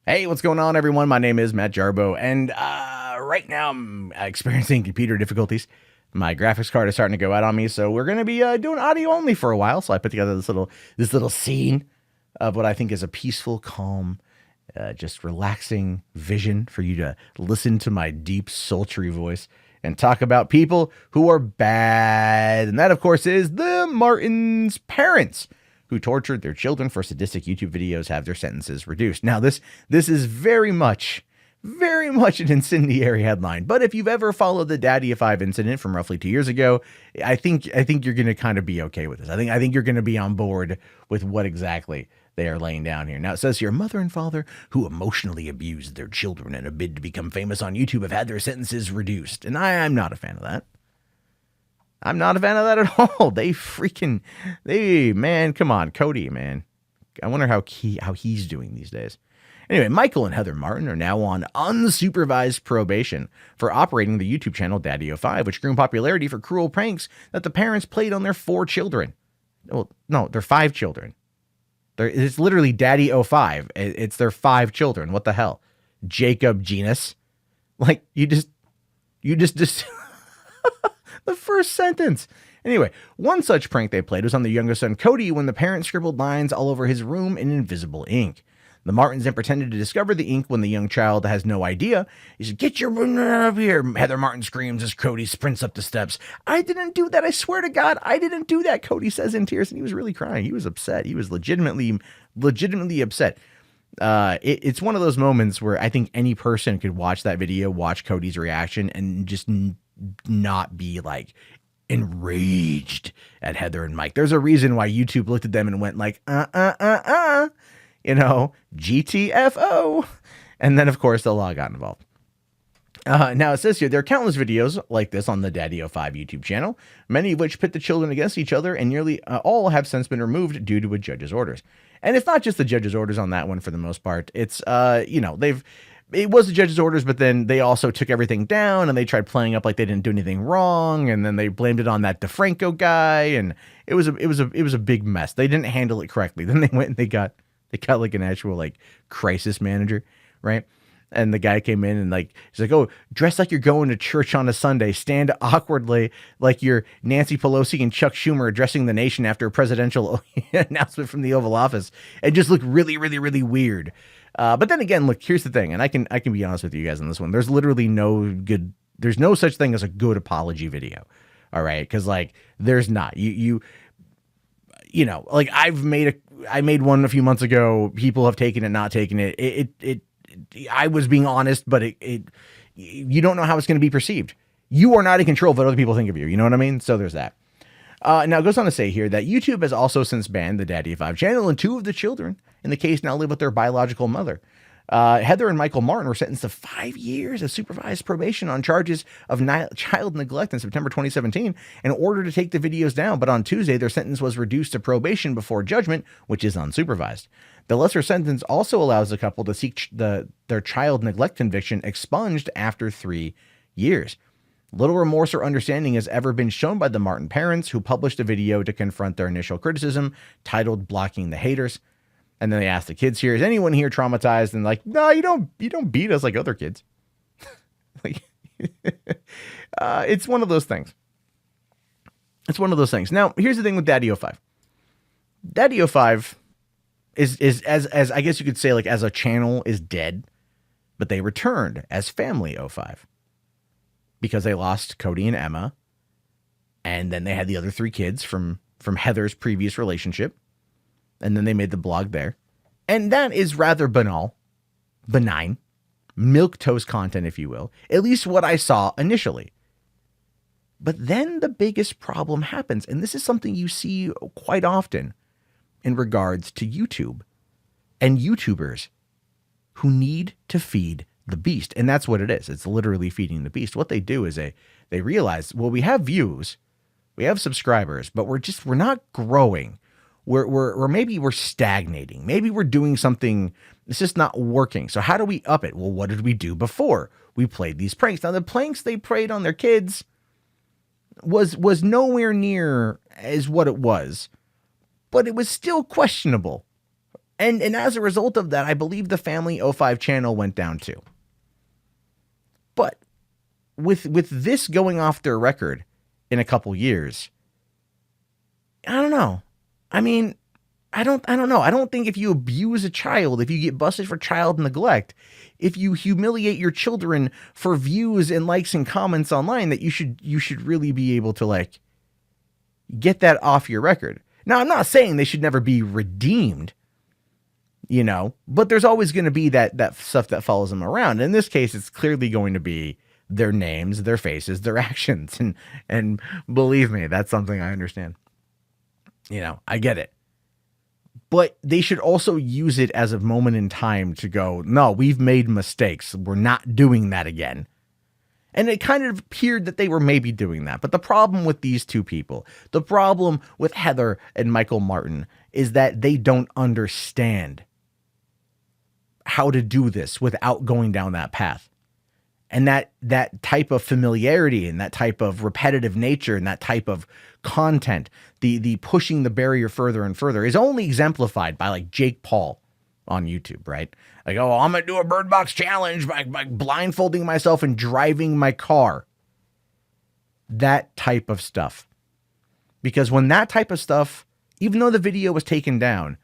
Hey, what's going on, everyone? My name is Matt Jarbo, and right now I'm experiencing computer difficulties. My graphics card is starting to go out on me, so we're going to be doing audio only for a while. So I put together this little scene of what I think is a peaceful, calm, just relaxing vision for you to listen to my deep, sultry voice and talk about people who are bad. And that, of course, is the Martins' parents who tortured their children for sadistic YouTube videos have their sentences reduced. Now, this is very much an incendiary headline. But if you've ever followed the DaddyOFive incident from roughly 2 years ago, I think you're going to kind of be okay with this. I think you're going to be on board with what exactly they are laying down here. Now, it says here, mother and father who emotionally abused their children in a bid to become famous on YouTube have had their sentences reduced. And I'm not a fan of that. I'm not a fan of that at all. Man, come on, Cody, man. I wonder how he's doing these days. Anyway, Michael and Heather Martin are now on unsupervised probation for operating the YouTube channel DaddyOFive, which grew in popularity for cruel pranks that the parents played on their 4 children. Well, no, they're 5 children. It's literally DaddyOFive. It's their 5 children. What the hell? Jacob Genus. Like, you just the first sentence. Anyway, one such prank they played was on their youngest son, Cody, when the parents scribbled lines all over his room in invisible ink. The Martins then pretended to discover the ink when the young child has no idea. He said, "Get your out of here," Heather Martin screams as Cody sprints up the steps. "I didn't do that. I swear to God, I didn't do that," Cody says in tears, and he was really crying. He was upset. He was legitimately upset. It's one of those moments where I think any person could watch that video, watch Cody's reaction, and just not be like enraged at Heather and Mike. There's a reason why YouTube looked at them and went like, GTFO. And then, of course, the law got involved. Now, it says here, there are countless videos like this on the DaddyOFive YouTube channel, many of which pit the children against each other, and nearly all have since been removed due to a judge's orders. And it's not just the judge's orders on that one for the most part. It's, it was the judge's orders, but then they also took everything down and they tried playing up like they didn't do anything wrong. And then they blamed it on that DeFranco guy. And it was a big mess. They didn't handle it correctly. Then they went and they got like an actual like crisis manager, right? And the guy came in and like, he's like, "Oh, dress like you're going to church on a Sunday. Stand awkwardly like you're Nancy Pelosi and Chuck Schumer addressing the nation after a presidential announcement from the Oval Office." And just look really, really, really weird. But then again, look, here's the thing. And I can be honest with you guys on this one. There's literally there's no such thing as a good apology video. All right. Cause like there's not, like I made one a few months ago. People have taken it, not taken it. I was being honest, but you don't know how it's going to be perceived. You are not in control of what other people think of you. You know what I mean? So there's that. Now it goes on to say here that YouTube has also since banned the DaddyOFive channel, and 2 of the children in the case now live with their biological mother. Heather and Michael Martin were sentenced to 5 years of supervised probation on charges of child neglect in September 2017 in order to take the videos down. But on Tuesday, their sentence was reduced to probation before judgment, which is unsupervised. The lesser sentence also allows the couple to seek their child neglect conviction expunged after 3 years. Little remorse or understanding has ever been shown by the Martin parents, who published a video to confront their initial criticism titled "Blocking the Haters." And then they asked the kids here, "Is anyone here traumatized?" And like, "No, you don't beat us like other kids." Like, it's one of those things. It's one of those things. Now, here's the thing with DaddyOFive. DaddyOFive is as I guess you could say, like, as a channel is dead, but they returned as Family O5 because they lost Cody and Emma, and then they had the other 3 kids from Heather's previous relationship. And then they made the blog there. And that is rather benign, milquetoast content, if you will. At least what I saw initially. But then the biggest problem happens. And this is something you see quite often in regards to YouTube and YouTubers who need to feed the beast. And that's what it is. It's literally feeding the beast. What they do is they realize, well, we have views, we have subscribers, but we're not growing. Maybe we're stagnating. Maybe we're doing something. It's just not working. So how do we up it? Well, what did we do before? We played these pranks. Now, the pranks they played on their kids was nowhere near as what it was, but it was still questionable. And as a result of that, I believe the Family O5 channel went down too. But with this going off their record in a couple years, I don't know. I mean, I don't know. I don't think if you abuse a child, if you get busted for child neglect, if you humiliate your children for views and likes and comments online, that you should really be able to like get that off your record. Now, I'm not saying they should never be redeemed, you know, but there's always going to be that stuff that follows them around. In this case, it's clearly going to be their names, their faces, their actions. And believe me, that's something I understand. You know, I get it. But they should also use it as a moment in time to go, no, we've made mistakes. We're not doing that again. And it kind of appeared that they were maybe doing that. But the problem with these two people, the problem with Heather and Michael Martin, is that they don't understand how to do this without going down that path. And that type of familiarity and that type of repetitive nature and that type of content, the pushing the barrier further and further, is only exemplified by like Jake Paul on YouTube, right? Like, oh, I'm going to do a bird box challenge by blindfolding myself and driving my car. That type of stuff. Because when that type of stuff, even though the video was taken down,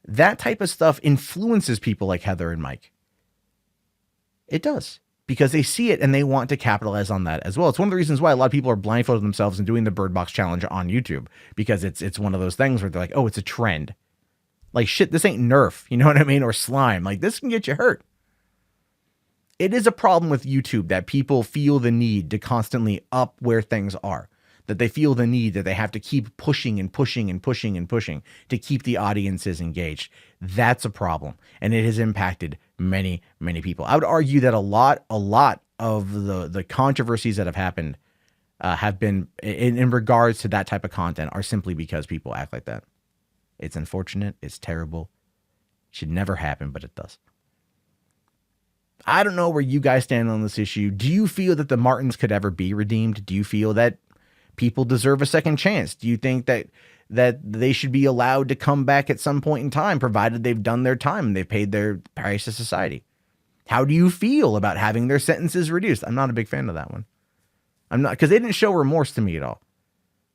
that type of stuff influences people like Heather and Mike. It does. Because they see it and they want to capitalize on that as well. It's one of the reasons why a lot of people are blindfolding themselves and doing the bird box challenge on YouTube, because it's one of those things where they're like, oh, it's a trend. Like, shit, this ain't Nerf, you know what I mean? Or slime. Like, this can get you hurt. It is a problem with YouTube that people feel the need to constantly up where things are. That they feel the need that they have to keep pushing and pushing and pushing and pushing to keep the audiences engaged. That's a problem. And it has impacted many, many people. I would argue that a lot of the controversies that have happened have been in regards to that type of content are simply because people act like that. It's unfortunate. It's terrible. Should never happen, but it does. I don't know where you guys stand on this issue. Do you feel that the Martins could ever be redeemed? Do you feel that people deserve a second chance? Do you think that they should be allowed to come back at some point in time, provided they've done their time and they've paid their price to society? How do you feel about having their sentences reduced? I'm not a big fan of that one. I'm not, because they didn't show remorse to me at all.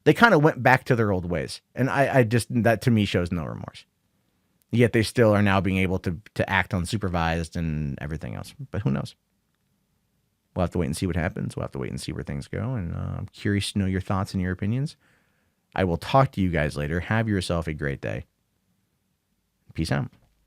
They kind of went back to their old ways. And I just, that to me shows no remorse. Yet they still are now being able to act unsupervised and everything else. But who knows? We'll have to wait and see what happens. We'll have to wait and see where things go. And I'm curious to know your thoughts and your opinions. I will talk to you guys later. Have yourself a great day. Peace out.